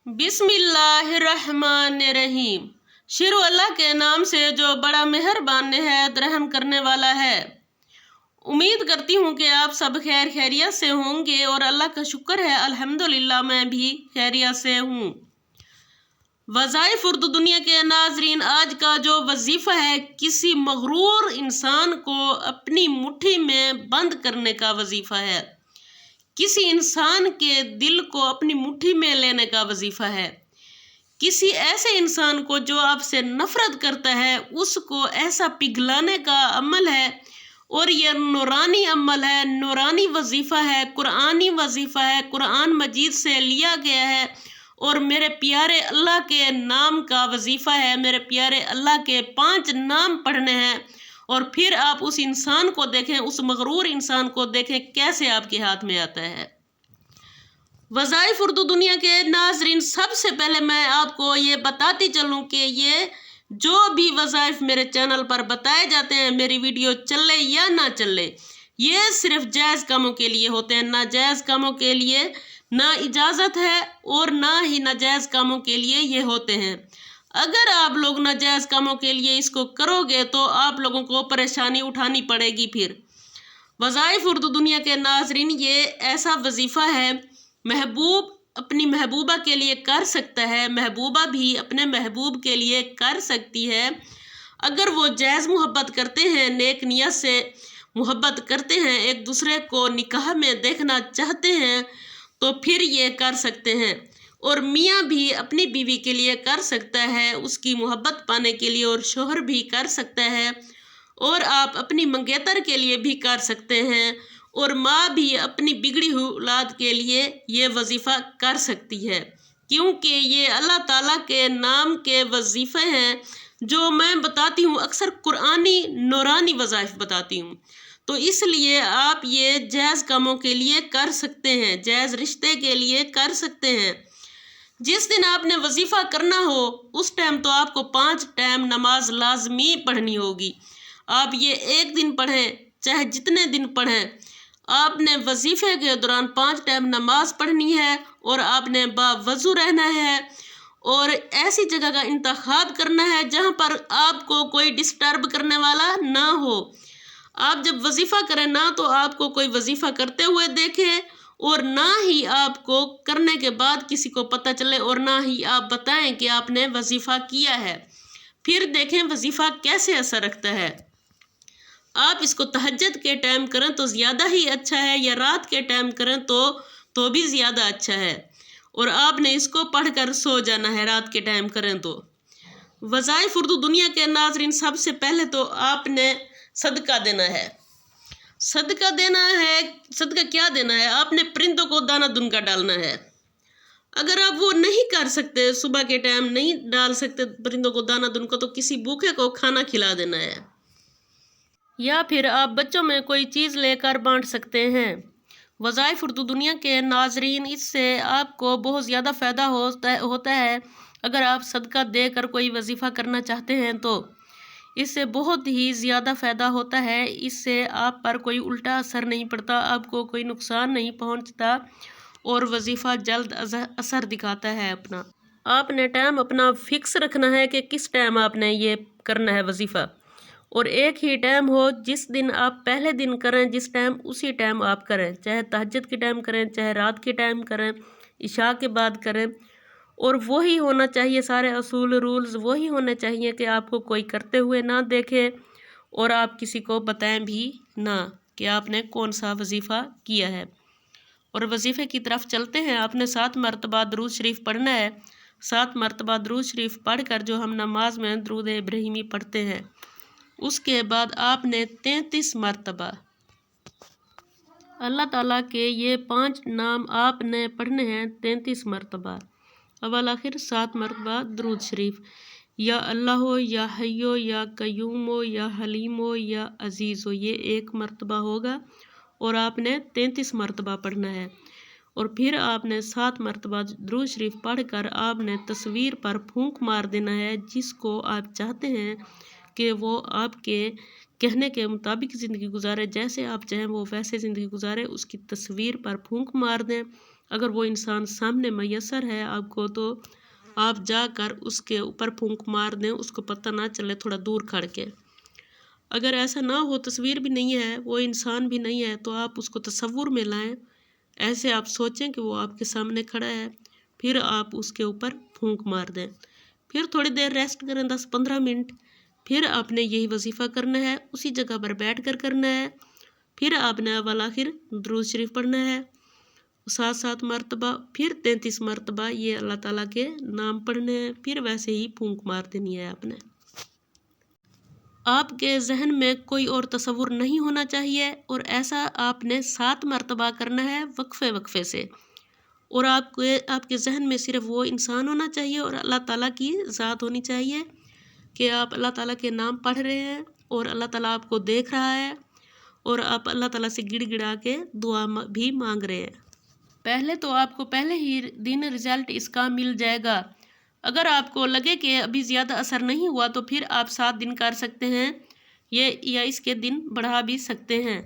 बिस्मिल्लाहिर्रहमानिर्रहीम। शुरू अल्लाह के नाम से जो बड़ा मेहरबान निहायत रहम करने वाला है। उम्मीद करती हूँ कि आप सब खैर खैरियत से होंगे और अल्लाह का शुक्र है अल्हम्दुलिल्लाह मैं भी खैरियत से हूँ। वज़ाइफ उर्दू दुनिया के नाजरीन, आज का जो वजीफ़ा है किसी मगरूर इंसान को अपनी मुट्ठी में बंद करने का वजीफ़ा है। किसी इंसान के दिल को अपनी मुट्ठी में लेने का वजीफ़ा है। किसी ऐसे इंसान को जो आपसे नफरत करता है उसको ऐसा पिघलाने का अमल है और यह नूरानी अमल है, नूरानी वजीफ़ा है, कुरानी वजीफ़ा है, कुरान मजीद से लिया गया है और मेरे प्यारे अल्लाह के नाम का वजीफ़ा है। मेरे प्यारे अल्लाह के 5 नाम पढ़ने हैं और फिर आप उस इंसान को देखें, उस मगरूर इंसान को देखें कैसे आपके हाथ में आता है। वज़ाइफ उर्दू दुनिया के नाजरीन, सबसे पहले मैं आपको ये बताती चलूँ कि ये जो भी वज़ाइफ मेरे चैनल पर बताए जाते हैं, मेरी वीडियो चले या ना चले, ये सिर्फ जायज़ कामों के लिए होते हैं। नाजायज़ कामों के लिए ना इजाज़त है और ना ही नाजायज़ कामों के लिए ये होते हैं। अगर आप लोग नाजायज़ कामों के लिए इसको करोगे तो आप लोगों को परेशानी उठानी पड़ेगी। फिर वज़ाइफ उर्दू दुनिया के नाजरीन, ये ऐसा वजीफ़ा है महबूब अपनी महबूबा के लिए कर सकता है, महबूबा भी अपने महबूब के लिए कर सकती है। अगर वो जायज़ मोहब्बत करते हैं, नेक नियत से मोहब्बत करते हैं, एक दूसरे को निकाह में देखना चाहते हैं तो फिर ये कर सकते हैं। और मियाँ भी अपनी बीवी के लिए कर सकता है, उसकी मोहब्बत पाने के लिए, और शोहर भी कर सकता है, और आप अपनी मंगेतर के लिए भी कर सकते हैं, और माँ भी अपनी बिगड़ी हुई औलाद के लिए ये वजीफ़ा कर सकती है। क्योंकि ये अल्लाह ताला के नाम के वजीफ़े हैं जो मैं बताती हूँ, अक्सर कुरानी नूरानी वज़ाइफ बताती हूँ, तो इसलिए आप ये जायज़ कामों के लिए कर सकते हैं, जायज़ रिश्ते के लिए कर सकते हैं। जिस दिन आपने वजीफ़ा करना हो उस टाइम तो आपको 5 टाइम नमाज लाजमी पढ़नी होगी। आप ये एक दिन पढ़ें चाहे जितने दिन पढ़ें, आपने वजीफ़े के दौरान 5 टाइम नमाज पढ़नी है और आपने बावज़ू रहना है और ऐसी जगह का इंतखाब करना है जहाँ पर आपको कोई डिस्टर्ब करने वाला ना हो। आप जब वजीफ़ा करें ना तो आपको कोई वजीफ़ा करते हुए देखे और ना ही आपको करने के बाद किसी को पता चले और ना ही आप बताएं कि आपने वजीफ़ा किया है। फिर देखें वजीफ़ा कैसे असर रखता है। आप इसको तहज्जुद के टाइम करें तो ज़्यादा ही अच्छा है, या रात के टाइम करें तो भी ज़्यादा अच्छा है, और आपने इसको पढ़कर सो जाना है रात के टाइम करें तो। वज़ाइफ उर्दू दुनिया के नाज़रीन, सबसे पहले तो आपने सदका देना है। सदका देना है, सदका क्या देना है, आपने परिंदों को दाना दुनका डालना है। अगर आप वो नहीं कर सकते, सुबह के टाइम नहीं डाल सकते परिंदों को दाना दुनका, तो किसी भूखे को खाना खिला देना है, या फिर आप बच्चों में कोई चीज़ लेकर बांट सकते हैं। वज़ाइफ उर्दू दुनिया के नाजरीन, इससे आपको बहुत ज़्यादा फ़ायदा होता है। अगर आप सदका देकर कोई वजीफ़ा करना चाहते हैं तो इससे बहुत ही ज़्यादा फ़ायदा होता है। इससे आप पर कोई उल्टा असर नहीं पड़ता, आपको कोई नुकसान नहीं पहुंचता और वजीफ़ा जल्द असर दिखाता है अपना। आपने टाइम अपना फ़िक्स रखना है कि किस टाइम आपने ये करना है वजीफ़ा, और एक ही टाइम हो। जिस दिन आप पहले दिन करें जिस टाइम, उसी टाइम आप करें, चाहे तहज्जुद के टाइम करें, चाहे रात के टाइम करें, इशा के बाद करें, और वही होना चाहिए। सारे असूल रूल्स वही होने चाहिए कि आपको कोई करते हुए ना देखे और आप किसी को बताएं भी ना कि आपने कौन सा वजीफ़ा किया है। और वजीफ़े की तरफ चलते हैं। आपने 7 मरतबा दरूद शरीफ पढ़ना है। 7 मरतबा दरूद शरीफ पढ़कर जो हम नमाज में दरूद इब्राहिमी पढ़ते हैं, उसके बाद आपने 33 मरतबा अल्लाह ताला के ये 5 नाम आपने पढ़ने हैं। 33 मरतबा अव्वल आखिर 7 मरतबा दरूद शरीफ, या अल्लाह हो, या हय्यो, या कयूम हो, या हलीम हो, या अजीज़ हो, ये 1 मरतबा होगा और आपने 33 मरतबा पढ़ना है। और फिर आपने 7 मरतबा दरूद शरीफ पढ़कर आपने तस्वीर पर फूंक मार देना है। जिसको आप चाहते हैं कि वो आपके कहने के मुताबिक ज़िंदगी गुजारे, जैसे आप चाहें वो वैसे ज़िंदगी गुजारे, उसकी तस्वीर पर फूंक मार दें अगर वो इंसान सामने मैसर है आपको तो आप जाकर उसके ऊपर फूंक मार दें, उसको पता ना चले, थोड़ा दूर खड़ के। अगर ऐसा ना हो, तस्वीर भी नहीं है, वो इंसान भी नहीं है, तो आप उसको तसव्वुर में लाएं। ऐसे आप सोचें कि वो आपके सामने खड़ा है, फिर आप उसके ऊपर फूंक मार दें। फिर थोड़ी देर रेस्ट करें, 10-15 मिनट। फिर आपने यही वजीफ़ा करना है, उसी जगह पर बैठ कर करना है। फिर आपने अव्वल आखिर दुरूद शरीफ पढ़ना है 7-7 मरतबा, फिर 33 मरतबा ये अल्लाह ताला के नाम पढ़ने हैं। फिर वैसे ही फूंक मार देनी है आपने। आपके जहन में कोई और तसव्वुर नहीं होना चाहिए और ऐसा आपने 7 मरतबा करना है वक्फे वक्फे से। और आपके जहन में सिर्फ वो इंसान होना चाहिए और अल्लाह ताला की ज़ात होनी चाहिए कि आप अल्लाह ताला के नाम पढ़ रहे हैं और अल्लाह ताला आपको देख रहा है और आप अल्लाह ताला से गिड़गिड़ा के दुआ भी मांग रहे हैं। पहले तो आपको पहले ही दिन रिज़ल्ट इसका मिल जाएगा। अगर आपको लगे कि अभी ज़्यादा असर नहीं हुआ तो फिर आप 7 दिन कर सकते हैं ये, या इसके दिन बढ़ा भी सकते हैं।